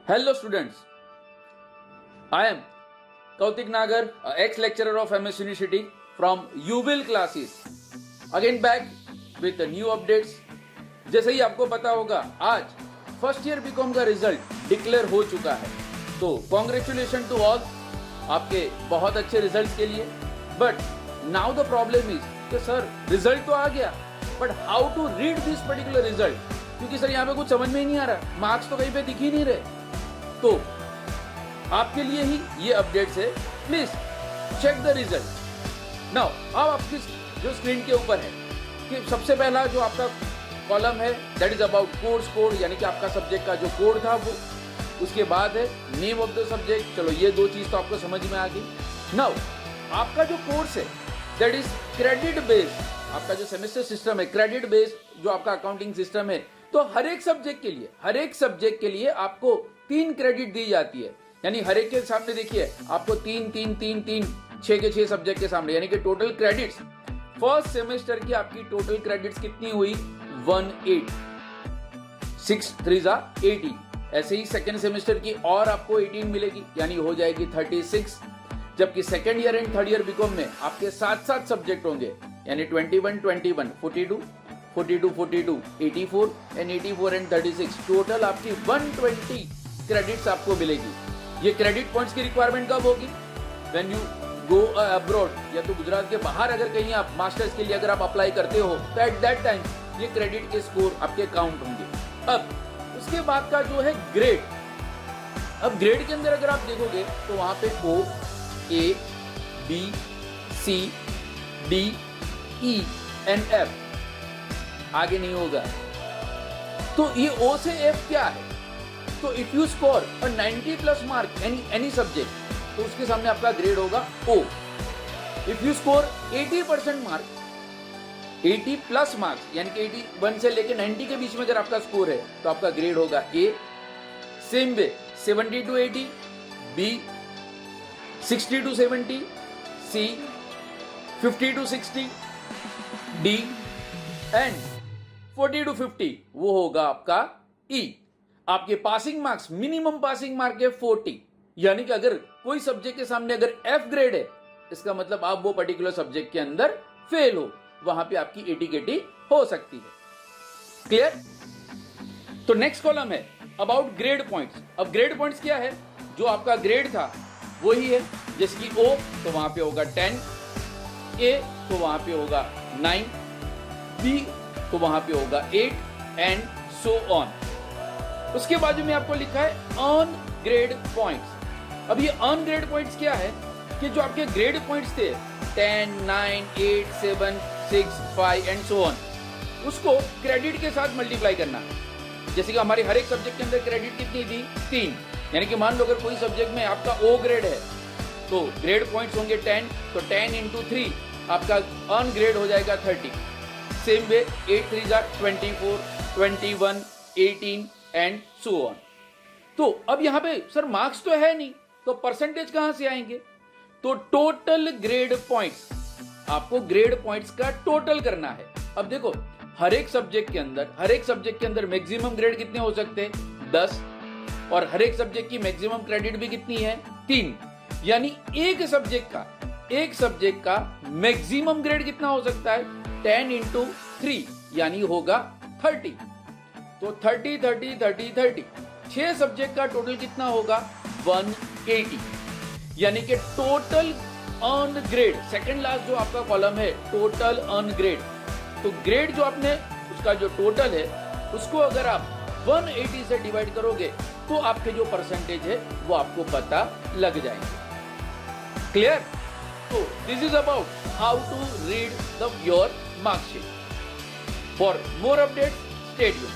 Hello students, I am Kautik Nagar, ex-lecturer of MS University from UBIL classes. Again back with the new updates. जैसे ही आपको पता होगा आज first year BCom का result declare हो चुका है, तो कॉन्ग्रेचुलेशन टू ऑल, आपके बहुत अच्छे रिजल्ट के लिए. But now the problem is कि सर रिजल्ट तो आ गया, but how to read this particular result, क्योंकि सर यहाँ पे कुछ समझ में ही नहीं आ रहा, मार्क्स तो कहीं पे दिख ही नहीं रहे. तो आपके लिए ही ये अपडेट्स है, please check the result now. अब आपकी जो स्क्रीन के ऊपर है कि सबसे पहला जो आपका कॉलम है that is about course code, यानी कि आपका सब्जेक्ट का जो कोड था वो. उसके बाद है नेम ऑफ द सब्जेक्ट. चलो ये दो चीज तो आपको समझ में आ गई. नाउ आपका जो कोर्स है दैट इज क्रेडिट बेस्ड. आपका जो सेमेस्टर सिस्टम है क्रेडिट बेस्ड जो आपका अकाउंटिंग सिस्टम है, तो हर एक सब्जेक्ट के लिए आपको 3 क्रेडिट दी जाती है. यानी हर एक के सामने देखिए आपको 3 3 3 3 6 के 6 सब्जेक्ट के सामने, यानी कि टोटल क्रेडिट्स फर्स्ट सेमेस्टर की आपकी टोटल क्रेडिट्स कितनी हुई 18. 6 3 18. ऐसे ही सेकेंड सेमेस्टर की और आपको 18 मिलेगी, यानी हो जाएगी 36. जबकि second year and third year BCom में आपके 7 सब्जेक्ट होंगे, यानी 21 21 42 42 42 84 एंड 84 एंड 36. टोटल आपकी 120 क्रेडिट्स आपको मिलेगी. ये क्रेडिट पॉइंट्स की रिक्वायरमेंट कब होगी? व्हेन यू गो अब्रॉड, या तो गुजरात के बाहर अगर कहीं आप मास्टर्स के लिए अगर आप अप्लाई करते हो तो एट दैट टाइम ये क्रेडिट के स्कोर आपके काउंट होंगे. अब उसके बाद का जो है ग्रेड. अब ग्रेड के अंदर अगर आप देखोगे तो वहां पे O A B C D E and F, आगे नहीं होगा. तो ये O से F क्या है? तो if you score 90 plus mark any subject, तो उसके सामने आपका ग्रेड होगा O. If you score 80% mark, 80 plus marks, यानी कि 81 से लेके 90 के बीच में अगर आपका स्कोर है तो आपका ग्रेड होगा A. Same way 70 to 80 B, 60 to 70 C, 50 to 60 D and 40 to 50 वो होगा आपका E. आपके passing marks, minimum passing mark है 40, यानी कि अगर कोई सब्जेक्ट के सामने अगर F ग्रेड है, इसका मतलब आप वो पर्टिकुलर सब्जेक्ट के अंदर फेल हो, वहां पे आपकी 80 केटी हो सकती है. क्लियर? तो नेक्स्ट कॉलम है अबाउट ग्रेड पॉइंट्स. अब ग्रेड पॉइंट्स क्या है? जो आपका ग्रेड था वही है, जैसे कि O तो वहां पे होगा 10, A तो वहां पे होगा 9, B तो वहां पे होगा 8 एंड सो ऑन. उसके बाजू में आपको लिखा है अर्न ग्रेड पॉइंट्स. अब ये अर्न ग्रेड पॉइंट्स क्या है कि जो आपके ग्रेड पॉइंट्स थे 10 9 8 7 6 5 एंड सो ऑन, उसको क्रेडिट के साथ मल्टीप्लाई करना. जैसे कि हमारे हर एक सब्जेक्ट के अंदर क्रेडिट कितनी थी 3, यानी कि मान लो अगर कोई सब्जेक्ट में आपका O ग्रेड है तो ग्रेड पॉइंट्स होंगे 10, तो 10 into 3 आपका अर्न ग्रेड हो जाएगा 30. Same way 8 3 24 21 18 and so on. तो अब यहां पे सर मार्क्स तो है नहीं, तो परसेंटेज कहां से आएंगे? तो टोटल ग्रेड पॉइंट्स, आपको ग्रेड पॉइंट्स का टोटल करना है. अब देखो हर एक सब्जेक्ट के अंदर मैक्सिमम ग्रेड कितने हो सकते हैं 10, और हर एक सब्जेक्ट की मैक्सिमम क्रेडिट भी कितनी है 3, यानी एक सब्जेक्ट का मैक्सिमम ग्रेड कितना हो सकता है 10 into 3, यानी होगा 30. तो 30 30 30 30 6 सब्जेक्ट का टोटल कितना होगा 180, यानी कि total earn grade. Second last जो आपका कॉलम है टोटल अर्न ग्रेड, तो ग्रेड जो आपने उसका जो टोटल है उसको अगर आप 180 से डिवाइड करोगे तो आपके जो परसेंटेज है वो आपको पता लग जाएंगे. क्लियर? तो this is about how to read the your marksheet. For more updates stay tuned.